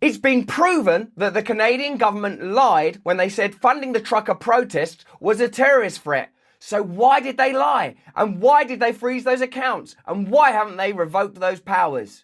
It's been proven that the Canadian government lied when they said funding the trucker protests was a terrorist threat. So why did they lie? And why did they freeze those accounts? And why haven't they revoked those powers?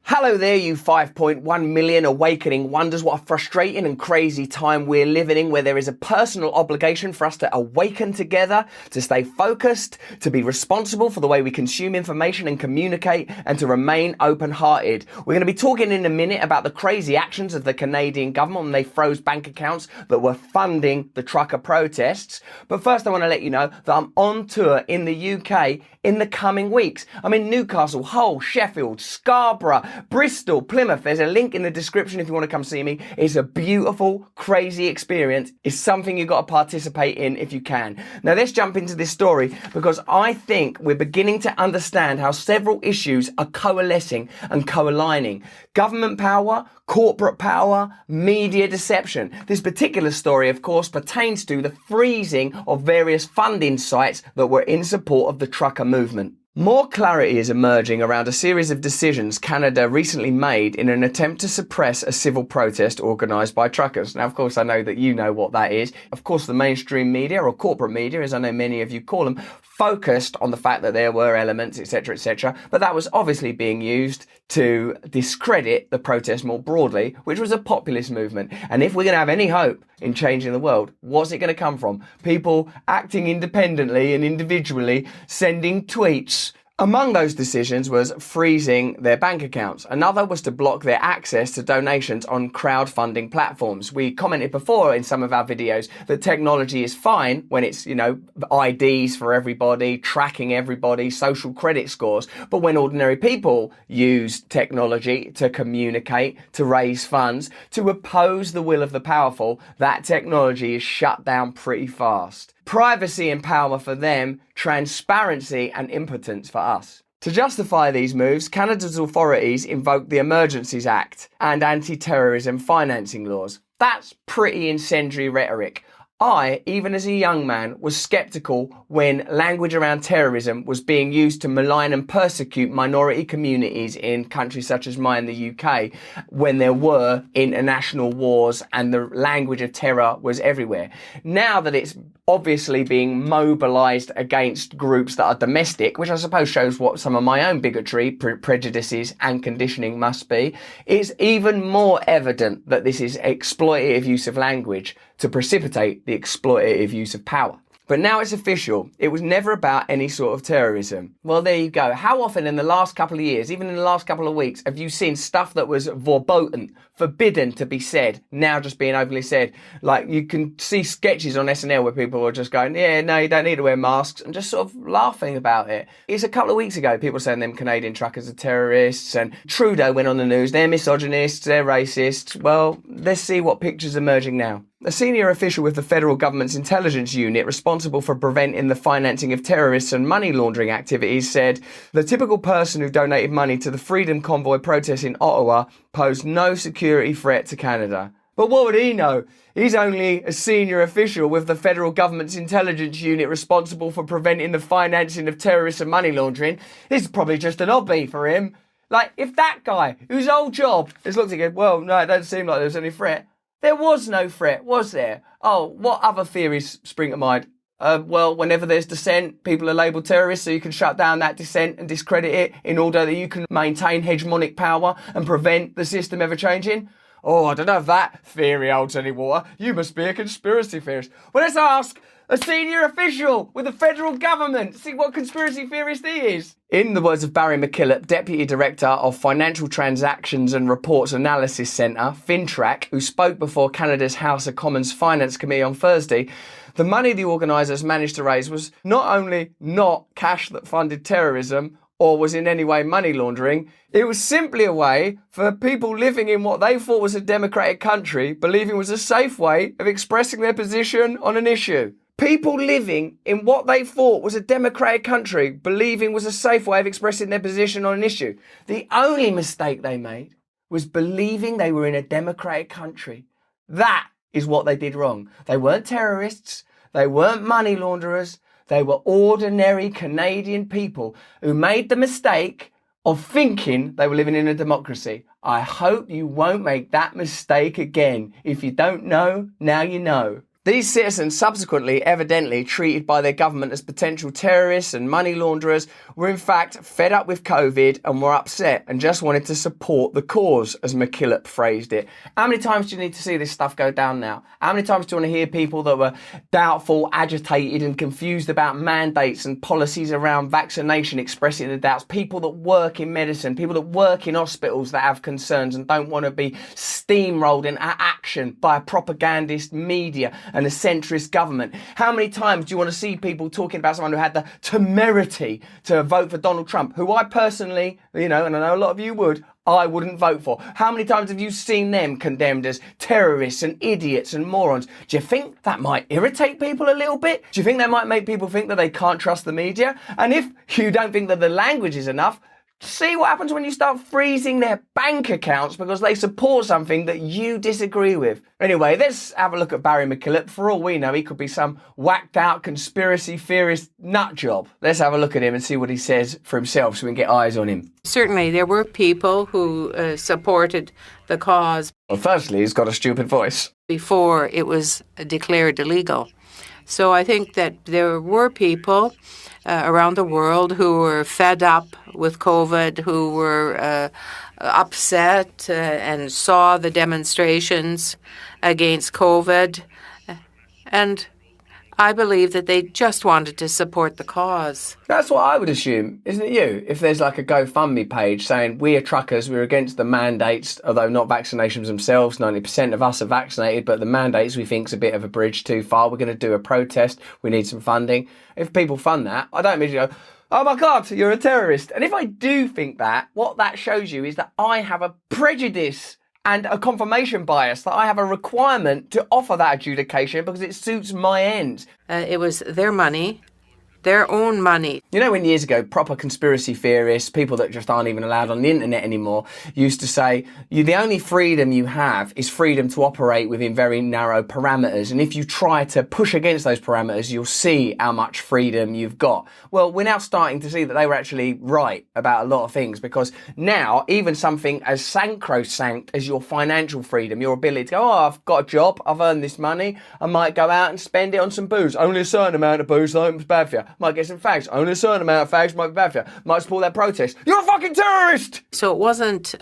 Hello there, you 5.1 million awakening wonders. What a frustrating and crazy time we're living in, where there is a personal obligation for us to awaken together, to stay focused, to be responsible for the way we consume information and communicate, and to remain open-hearted. We're going to be talking in a minute about the crazy actions of the Canadian government when they froze bank accounts that were funding the trucker protests. But first I want to let you know that I'm on tour in the UK in the coming weeks. I'm in Newcastle, Hull, Sheffield, Scarborough, Bristol, Plymouth. There's a link in the description if you want to come see me. It's a beautiful, crazy experience. It's something you've got to participate in if you can. Now let's jump into this story, because I think we're beginning to understand how several issues are coalescing and co-aligning. Government power, corporate power, media deception. This particular story, of course, pertains to the freezing of various funding sites that were in support of the trucker movement. More clarity is emerging around a series of decisions Canada recently made in an attempt to suppress a civil protest organised by truckers. Now, of course, I know that you know what that is. Of course, the mainstream media, or corporate media, as I know many of you call them, focused on the fact that there were elements, etc., but that was obviously being used to discredit the protest more broadly, which was a populist movement. And if we're going to have any hope in changing the world, what's it going to come from? People acting independently and individually, sending tweets. Among those decisions was freezing their bank accounts. Another was to block their access to donations on crowdfunding platforms. We commented before in some of our videos that technology is fine when it's, IDs for everybody, tracking everybody, social credit scores. But when ordinary people use technology to communicate, to raise funds, to oppose the will of the powerful, that technology is shut down pretty fast. Privacy and power for them, transparency and impotence for us. To justify these moves, Canada's authorities invoked the Emergencies Act and anti-terrorism financing laws. That's pretty incendiary rhetoric. I, even as a young man, was sceptical when language around terrorism was being used to malign and persecute minority communities in countries such as mine, the UK, when there were international wars and the language of terror was everywhere. Now that it's obviously being mobilised against groups that are domestic, which I suppose shows what some of my own bigotry, prejudices and conditioning must be, it's even more evident that this is exploitative use of language to precipitate the exploitative use of power. But now it's official. It was never about any sort of terrorism. Well, there you go. How often in the last couple of years, even in the last couple of weeks, have you seen stuff that was verboten, forbidden to be said, now just being openly said? Like, you can see sketches on SNL where people are just going, yeah, no, you don't need to wear masks, and just sort of laughing about it. It's a couple of weeks ago, people saying them Canadian truckers are terrorists, and Trudeau went on the news, they're misogynists, they're racists. Well, let's see what picture's emerging now. A senior official with the federal government's intelligence unit responsible for preventing the financing of terrorists and money laundering activities said the typical person who donated money to the Freedom Convoy protests in Ottawa posed no security threat to Canada. But what would he know? He's only a senior official with the federal government's intelligence unit responsible for preventing the financing of terrorists and money laundering. This is probably just an hobby for him. Like, if that guy, whose whole job is looked at and goes, well, no, it doesn't seem like there's any threat. There was no threat, was there? Oh, what other theories spring to mind? Well, whenever there's dissent, people are labelled terrorists, so you can shut down that dissent and discredit it in order that you can maintain hegemonic power and prevent the system ever changing. Oh, I don't know if that theory holds any water. You must be a conspiracy theorist. Well, let's ask a senior official with the federal government. See what conspiracy theorist he is. In the words of Barry McKillop, Deputy Director of Financial Transactions and Reports Analysis Centre, FinTrack, who spoke before Canada's House of Commons Finance Committee on Thursday, the money the organisers managed to raise was not only not cash that funded terrorism or was in any way money laundering, it was simply a way for people living in what they thought was a democratic country, believing was a safe way of expressing their position on an issue. People living in what they thought was a democratic country, believing was a safe way of expressing their position on an issue. The only mistake they made was believing they were in a democratic country. That is what they did wrong. They weren't terrorists. They weren't money launderers. They were ordinary Canadian people who made the mistake of thinking they were living in a democracy. I hope you won't make that mistake again. If you don't know, now you know. These citizens, subsequently evidently treated by their government as potential terrorists and money launderers, were in fact fed up with COVID and were upset and just wanted to support the cause, as McKillop phrased it. How many times do you need to see this stuff go down now? How many times do you want to hear people that were doubtful, agitated and confused about mandates and policies around vaccination expressing their doubts? People that work in medicine, people that work in hospitals that have concerns and don't want to be steamrolled into action by a propagandist media and a centrist government. How many times do you want to see people talking about someone who had the temerity to vote for Donald Trump, who I personally, and I know a lot of you would, I wouldn't vote for? How many times have you seen them condemned as terrorists and idiots and morons? Do you think that might irritate people a little bit? Do you think that might make people think that they can't trust the media? And if you don't think that the language is enough, see what happens when you start freezing their bank accounts because they support something that you disagree with. Anyway, let's have a look at Barry McKillop. For all we know, he could be some whacked out conspiracy theorist nut job. Let's have a look at him and see what he says for himself so we can get eyes on him. Certainly, there were people who supported the cause. Well, firstly, he's got a stupid voice. Before it was declared illegal. So I think that there were people around the world who were fed up with COVID, who were upset and saw the demonstrations against COVID. And I believe that they just wanted to support the cause. That's what I would assume, isn't it you? If there's like a GoFundMe page saying, we are truckers, we're against the mandates, although not vaccinations themselves, 90% of us are vaccinated, but the mandates we think is a bit of a bridge too far. We're going to do a protest. We need some funding. If people fund that, I don't immediately go, oh my God, you're a terrorist. And if I do think that, what that shows you is that I have a prejudice and a confirmation bias, that I have a requirement to offer that adjudication because it suits my ends. It was their money, their own money. You know, when years ago, proper conspiracy theorists, people that just aren't even allowed on the internet anymore, used to say, the only freedom you have is freedom to operate within very narrow parameters. And if you try to push against those parameters, you'll see how much freedom you've got. Well, we're now starting to see that they were actually right about a lot of things, because now even something as sacrosanct as your financial freedom, your ability to go, oh, I've got a job, I've earned this money, I might go out and spend it on some booze. Only a certain amount of booze, though, it's bad for you. Might get some fags. Only a certain amount of fags might be bad for you. Might support that protest. You're a fucking terrorist! So it wasn't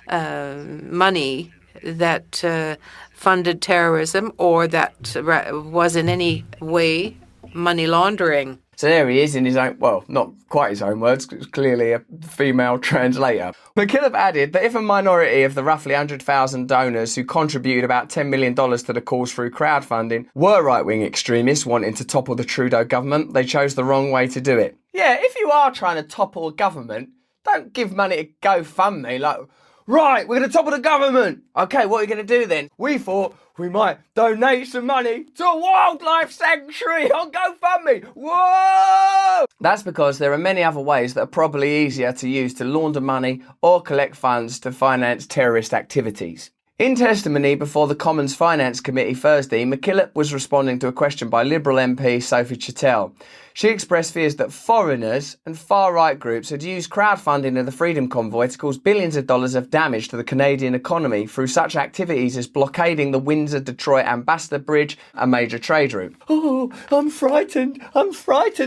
money that funded terrorism or that was in any way money laundering. So there he is in his own, well, not quite his own words, because clearly a female translator. McKillop added that if a minority of the roughly 100,000 donors who contributed about $10 million to the cause through crowdfunding were right-wing extremists wanting to topple the Trudeau government, they chose the wrong way to do it. Yeah, if you are trying to topple a government, don't give money to GoFundMe like, right, we're going to topple the government. Okay, what are you going to do then? We thought we might donate some money to a wildlife sanctuary on GoFundMe. Whoa! That's because there are many other ways that are probably easier to use to launder money or collect funds to finance terrorist activities. In testimony before the Commons Finance Committee Thursday, McKillop was responding to a question by Liberal MP Sophie Chattel. She expressed fears that foreigners and far-right groups had used crowdfunding of the Freedom Convoy to cause billions of dollars of damage to the Canadian economy through such activities as blockading the Windsor-Detroit Ambassador Bridge, a major trade route. Oh, I'm frightened.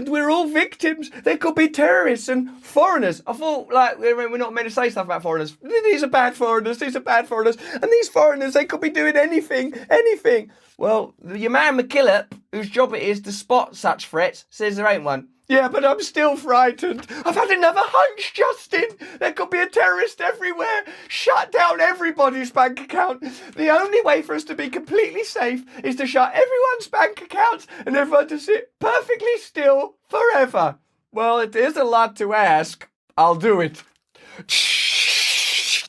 We're all victims. There could be terrorists and foreigners. I thought, we're not meant to say stuff about foreigners. These are bad foreigners. And these foreigners, they could be doing anything. Well, your man McKillop, whose job it is to spot such threats, says there ain't one. Yeah, but I'm still frightened. I've had another hunch, Justin. There could be a terrorist everywhere. Shut down everybody's bank account. The only way for us to be completely safe is to shut everyone's bank accounts and everyone to sit perfectly still forever. Well, it is a lot to ask. I'll do it.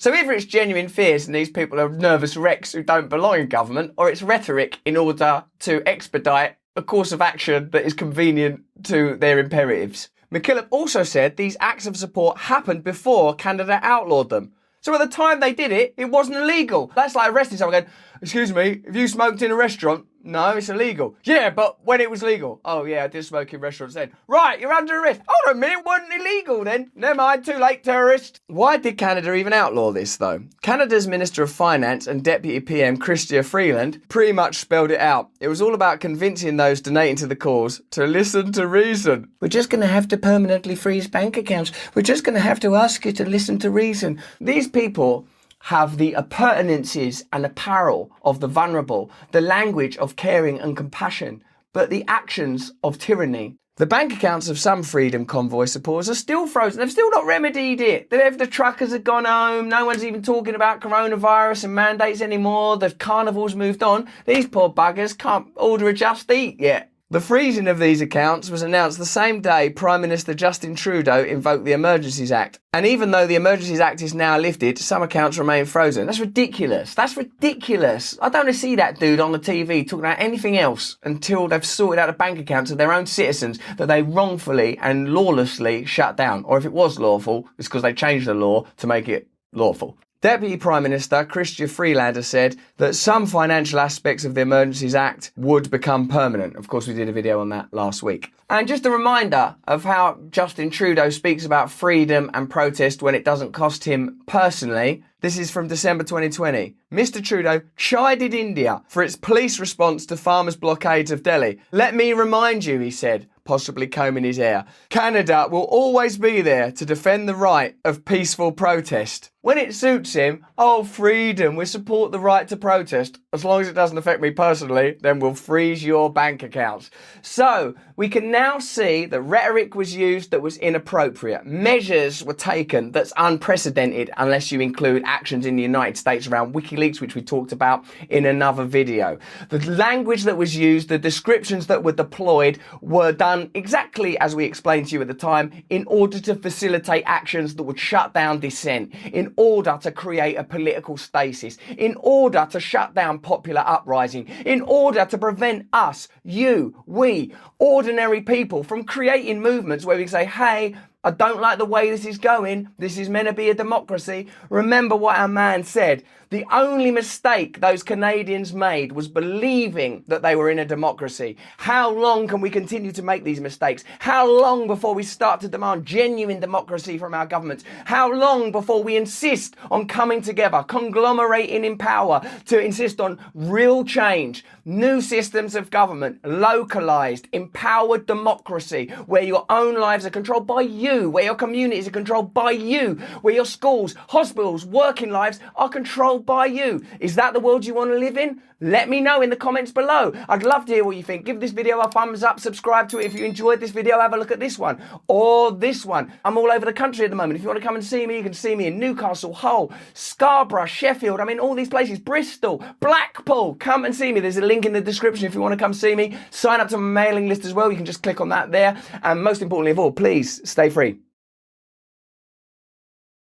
So either it's genuine fears and these people are nervous wrecks who don't belong in government, or it's rhetoric in order to expedite a course of action that is convenient to their imperatives. McKillop also said these acts of support happened before Canada outlawed them. So at the time they did it, it wasn't illegal. That's like arresting someone going, excuse me, if you smoked in a restaurant, No, it's illegal. Yeah, but when it was legal. Oh, yeah, I did smoke in restaurants then. Right, you're under arrest. Hold on a minute, it wasn't illegal then. Never mind, too late, terrorist. Why did Canada even outlaw this, though? Canada's Minister of Finance and Deputy PM, Chrystia Freeland, pretty much spelled it out. It was all about convincing those donating to the cause to listen to reason. We're just going to have to permanently freeze bank accounts. We're just going to have to ask you to listen to reason. These people have the appurtenances and apparel of the vulnerable, the language of caring and compassion, but the actions of tyranny. The bank accounts of some Freedom Convoy supporters are still frozen. They've still not remedied it. The truckers have gone home. No one's even talking about coronavirus and mandates anymore. The carnival's moved on. These poor buggers can't order a Just Eat yet. The freezing of these accounts was announced the same day Prime Minister Justin Trudeau invoked the Emergencies Act. And even though the Emergencies Act is now lifted, some accounts remain frozen. That's ridiculous. That's ridiculous. I don't want to see that dude on the TV talking about anything else until they've sorted out the bank accounts of their own citizens that they wrongfully and lawlessly shut down. Or if it was lawful, it's because they changed the law to make it lawful. Deputy Prime Minister Chrystia Freeland said that some financial aspects of the Emergencies Act would become permanent. Of course, we did a video on that last week. And just a reminder of how Justin Trudeau speaks about freedom and protest when it doesn't cost him personally. This is from December 2020. Mr. Trudeau chided India for its police response to farmers' blockades of Delhi. Let me remind you, he said, possibly combing his hair, Canada will always be there to defend the right of peaceful protest. When it suits him, oh, freedom, we support the right to protest. As long as it doesn't affect me personally, then we'll freeze your bank accounts. So, we can now see that rhetoric was used that was inappropriate. Measures were taken that's unprecedented unless you include actions in the United States around WikiLeaks, which we talked about in another video. The language that was used, the descriptions that were deployed were done exactly as we explained to you at the time in order to facilitate actions that would shut down dissent, in order to create a political stasis, in order to shut down popular uprising, in order to prevent us, you, we, ordinary people from creating movements where we can say, hey, I don't like the way this is going. This is meant to be a democracy. Remember what our man said. The only mistake those Canadians made was believing that they were in a democracy. How long can we continue to make these mistakes? How long before we start to demand genuine democracy from our governments? How long before we insist on coming together, conglomerating in power, to insist on real change, new systems of government, localized, empowered democracy, where your own lives are controlled by you, where your communities are controlled by you, where your schools, hospitals, working lives are controlled by you? Is that the world you want to live in? Let me know in the comments below. I'd love to hear what you think. Give this video a thumbs up, subscribe to it. If you enjoyed this video, have a look at this one or this one. I'm all over the country at the moment. If you want to come and see me, you can see me in Newcastle, Hull, Scarborough, Sheffield. I'm in all these places, Bristol, Blackpool. Come and see me. There's a link in the description if you want to come see me. Sign up to my mailing list as well. You can just click on that there. And most importantly of all, please stay free.